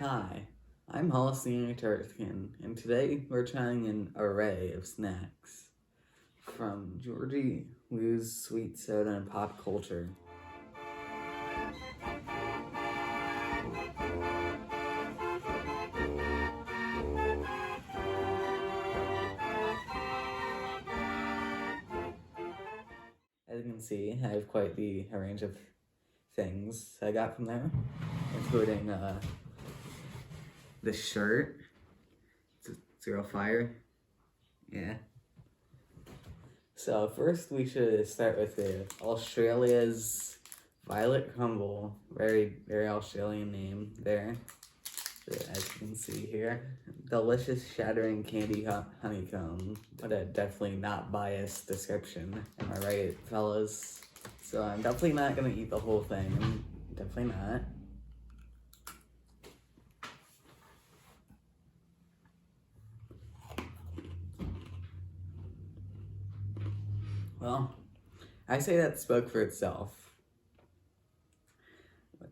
Hi, I'm Hollis the Antarctican, and today we're trying an array of snacks from Georgie, Lou's Sweet Soda and Pop Culture. As you can see, I have quite the range of things I got from there, including this shirt. It's Zero Fire. Yeah. So first we should start with Australia's Violet Crumble. Very, very Australian name there. As you can see here. Delicious shattering candy honeycomb. What a definitely not biased description. Am I right, fellas? So I'm definitely not gonna eat the whole thing. Definitely not. Well, I say that spoke for itself.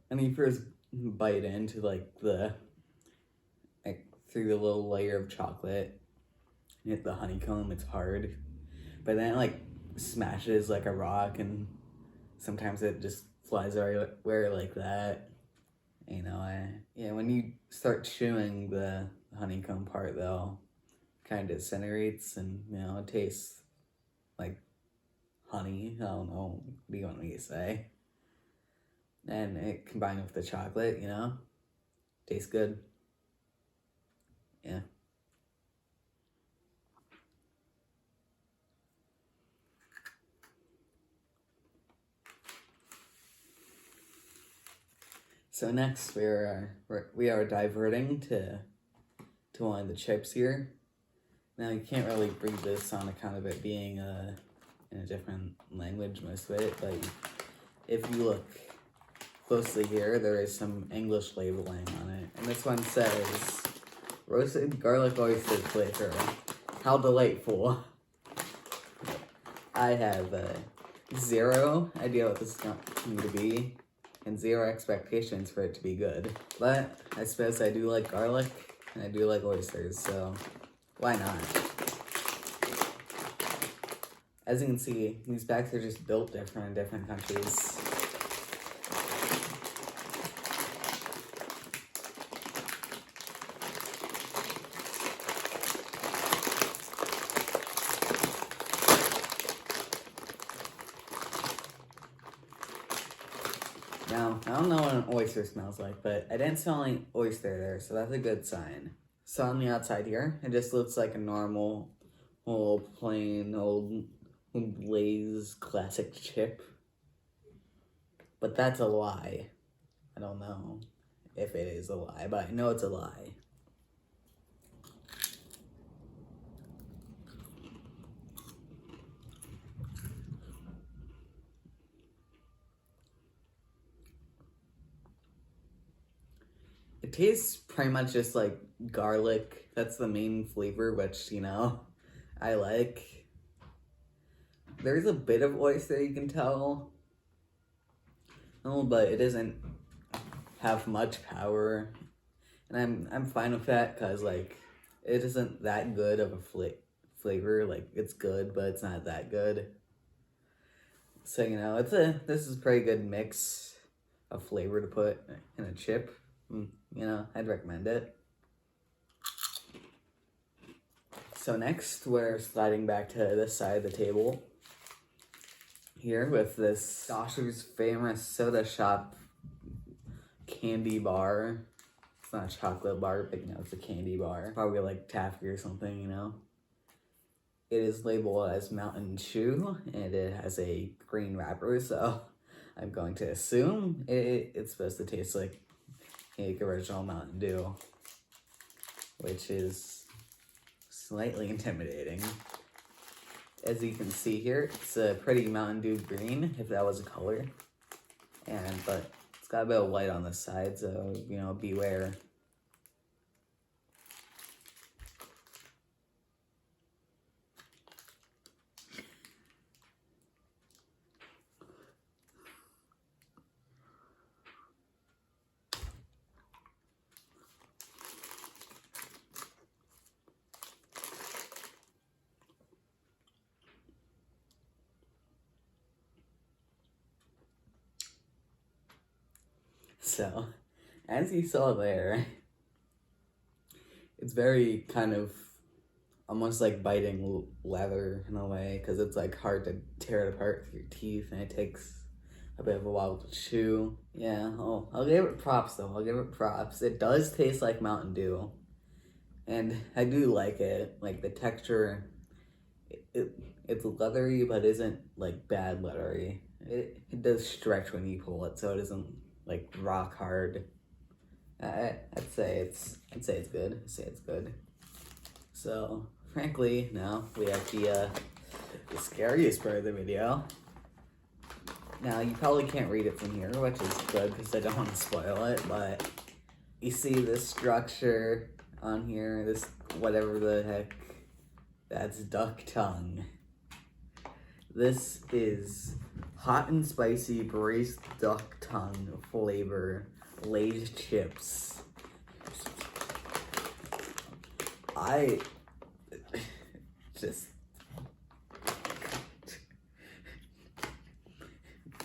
When you first bite into through the little layer of chocolate, and hit the honeycomb, it's hard. But then it smashes like a rock, and sometimes it just flies everywhere like that. When you start chewing the honeycomb part though, kind of disintegrates, and it tastes like honey. I don't know, what do you want me to say? And it combined with the chocolate, tastes good. Yeah. So next we are diverting to one of the chips here. Now you can't really read this on account of it being in a different language, most of it, but if you look closely here, there is some English labeling on it, and this one says roasted garlic oyster flavor. How delightful. I have zero idea what this is going to be, and zero expectations for it to be good. But I suppose I do like garlic, and I do like oysters, so why not? As you can see, these bags are just built different in different countries. Now, I don't know what an oyster smells like, but I didn't smell any oyster there, so that's a good sign. So on the outside here, it just looks like a normal, old, plain, old Lay's classic chip. But that's a lie. I don't know if it is a lie, but I know it's a lie. It tastes pretty much just like garlic. That's the main flavor, which, I like. There's a bit of oyster, you can tell. Oh, but it doesn't have much power. And I'm fine with that, because, it isn't that good of a flavor. It's good, but it's not that good. So, this is a pretty good mix of flavor to put in a chip. I'd recommend it. So next, we're sliding back to this side of the table here with this Josh's famous soda shop candy bar. It's not a chocolate bar, but it's a candy bar. Probably like taffy or something, It is labeled as Mountain Chew, and it has a green wrapper, so I'm going to assume it's supposed to taste like original Mountain Dew, which is slightly intimidating. As you can see here, it's a pretty Mountain Dew green, if that was a color, but it's got a bit of white on the side, so beware. So, as you saw there, it's very kind of almost like biting leather in a way, because it's like hard to tear it apart with your teeth, and it takes a bit of a while to chew. Yeah, I'll give it props though. I'll give it props. It does taste like Mountain Dew, and I do like it. Like the texture, it's leathery, but isn't like bad leathery. It does stretch when you pull it, so it isn't like rock hard. I'd say it's good. I'd say it's good. So frankly, now we have the scariest part of the video. Now you probably can't read it from here, which is good because I don't want to spoil it. But you see this structure on here, this whatever the heck, that's duck tongue. This is hot and spicy braised duck tongue flavor Lay's chips. I just,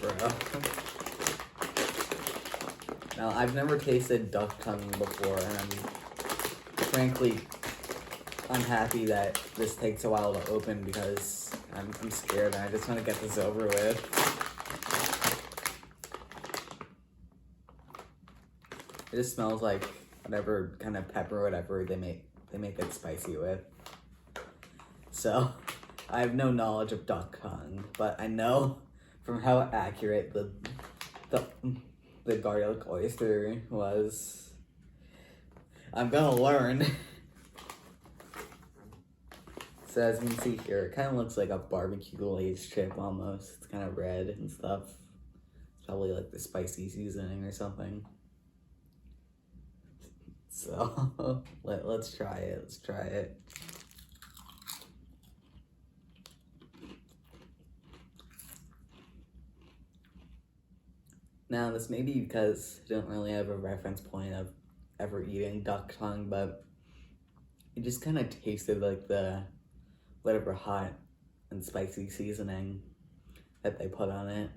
bro. Now, I've never tasted duck tongue before, and I'm frankly unhappy that this takes a while to open because I'm scared and I just want to get this over with. It just smells like whatever kind of pepper, whatever they make it spicy with. So, I have no knowledge of duck tongue, but I know from how accurate the garlic oyster was. I'm gonna learn. So as you can see here, it kind of looks like a barbecue Lay's chip almost. It's kind of red and stuff. It's probably like the spicy seasoning or something. So let's try it. Let's try it. Now this may be because I don't really have a reference point of ever eating duck tongue, but it just kind of tasted like the whatever hot and spicy seasoning that they put on it.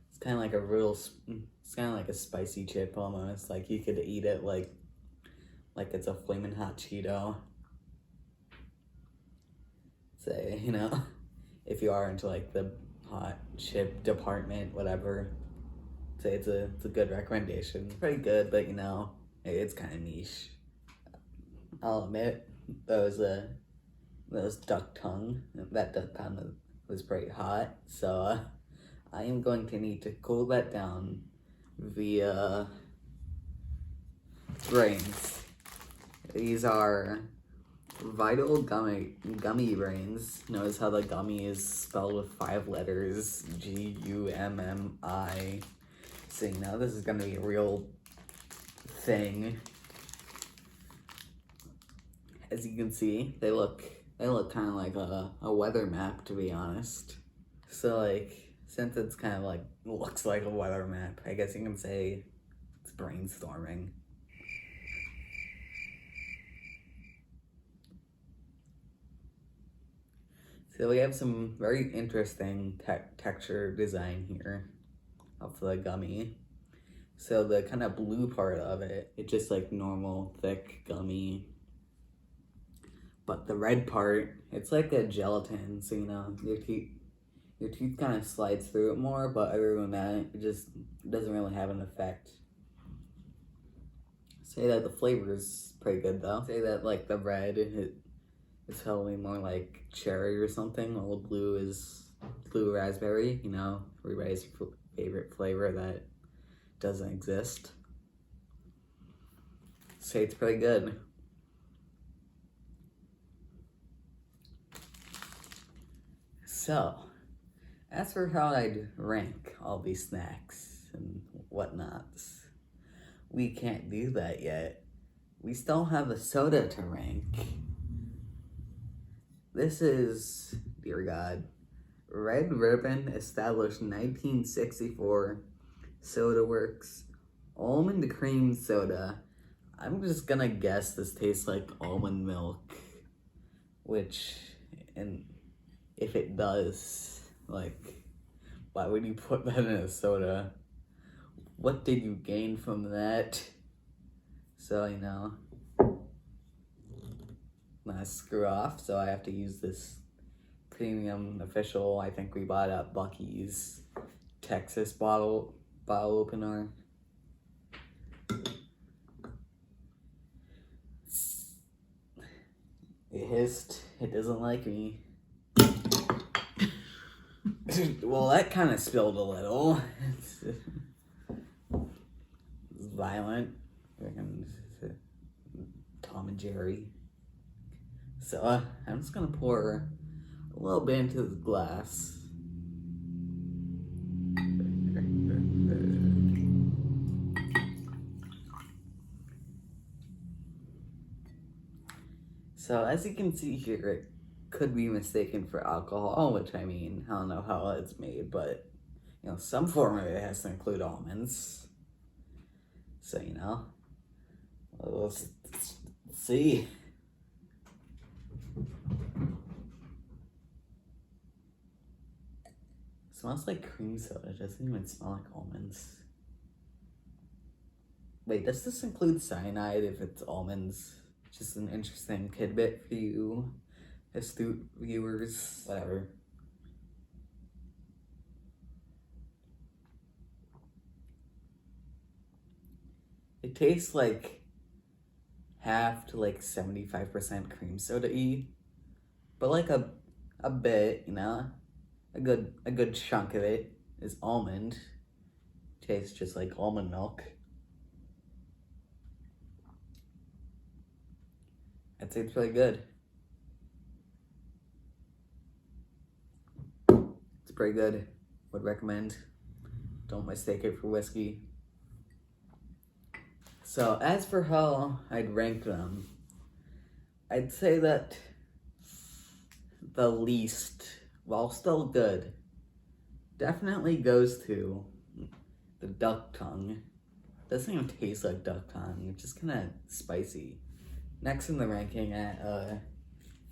It's kind of like it's kind of like a spicy chip almost. Like you could eat it like it's a flaming hot Cheeto. Say, you know, if you are into like the hot chip department, whatever, say it's a good recommendation. Pretty good, but you know, it's kind of niche. I'll admit, that duck tongue was pretty hot, so I am going to need to cool that down via brains. These are Vital Gummy Brains. Notice how the gummy is spelled with 5 letters, Gummi. So now this is gonna be a real thing. As you can see, they look kind of like a weather map, to be honest. So like, since it's kind of like looks like a weather map, I guess you can say it's brainstorming. So we have some very interesting texture design here of the gummy. So the kind of blue part of it, it's just like normal thick gummy. But the red part, it's like a gelatin, so you know, your teeth kind of slides through it more, but other than that, it just doesn't really have an effect. Say that the flavor is pretty good though. Say that like the red, it's probably more like cherry or something, while the blue is blue raspberry, you know, everybody's favorite flavor that doesn't exist. Say it's pretty good. So, as for how I'd rank all these snacks and whatnots, we can't do that yet. We still have a soda to rank. This is, dear God, Red Ribbon, established 1964, Soda Works, almond cream soda. I'm just gonna guess this tastes like almond milk, which, and if it does, like, why would you put that in a soda? what did you gain from that? So, you know, not screw off, so I have to use this premium official, I think we bought at Buc-ee's, Texas bottle opener. It hissed. It doesn't like me. Well, that kind of spilled a little. It's violent. Tom and Jerry. So I'm just gonna pour a little bit into the glass. So as you can see here, it could be mistaken for alcohol, which I mean, I don't know how it's made, but you know, some form of it has to include almonds. So, you know, let's see. It smells like cream soda. It doesn't even smell like almonds. Wait, does this include cyanide if it's almonds? Just an interesting tidbit for you astute viewers. Whatever. It tastes like half to like 75% cream soda-y, but like a bit, you know, a good chunk of it is almond. Tastes just like almond milk. I'd say it's really good. It's pretty good. Would recommend. Don't mistake it for whiskey. So as for how I'd rank them, I'd say that the least, while still good, definitely goes to the duck tongue. Doesn't even taste like duck tongue. It's just kind of spicy. Next in the ranking at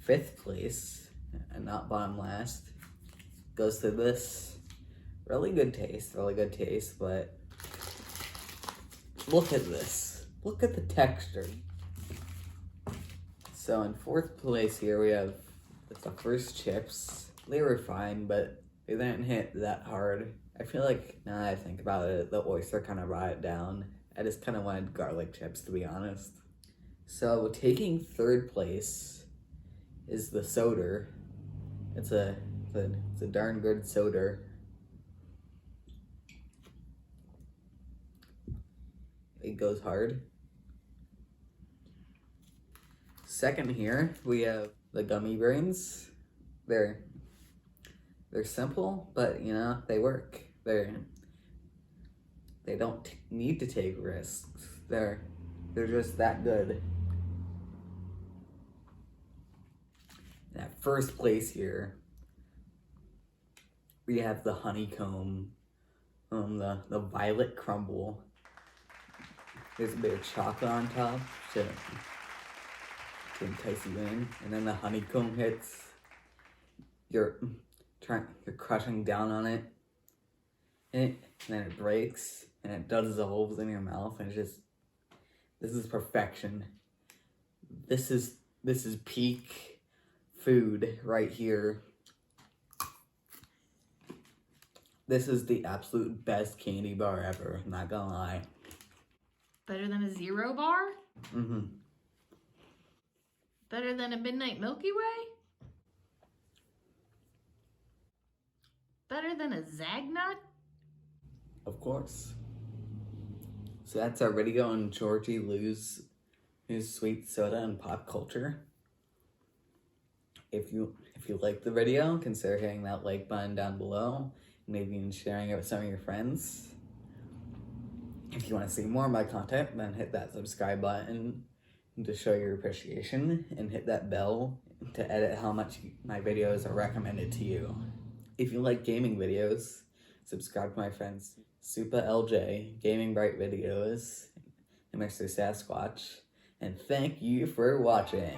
5th place, and not bottom last, goes to this. Really good taste, but look at this. Look at the texture. So in 4th place here we have the first chips. They were fine, but they didn't hit that hard. I feel like, now that I think about it, the oyster kind of brought it down. I just kind of wanted garlic chips, to be honest. So taking 3rd place is the soda. It's a darn good soda. It goes hard. Second here, we have the gummy brains. They're simple, but you know, they work. They don't need to take risks. They're just that good. And at 1st place here, we have the honeycomb, the violet crumble. There's a bit of chocolate on top to entice you in, and then the honeycomb hits. You're crushing down on it, and then it breaks, and it dissolves in your mouth, and this is perfection. This is peak food right here. This is the absolute best candy bar ever, I'm not gonna lie. Better than a Zero bar? Mm-hmm. Better than a Midnight Milky Way? Better than a Zagnut? Of course. So that's our video on Georgie Lou's sweet soda and pop culture. If you liked the video, consider hitting that like button down below, maybe even sharing it with some of your friends. If you want to see more of my content, then hit that subscribe button to show your appreciation, and hit that bell to edit how much my videos are recommended to you. If you like gaming videos, subscribe to my friends Supa LJ, Gaming Bright Videos, and Mr. Sasquatch, and thank you for watching.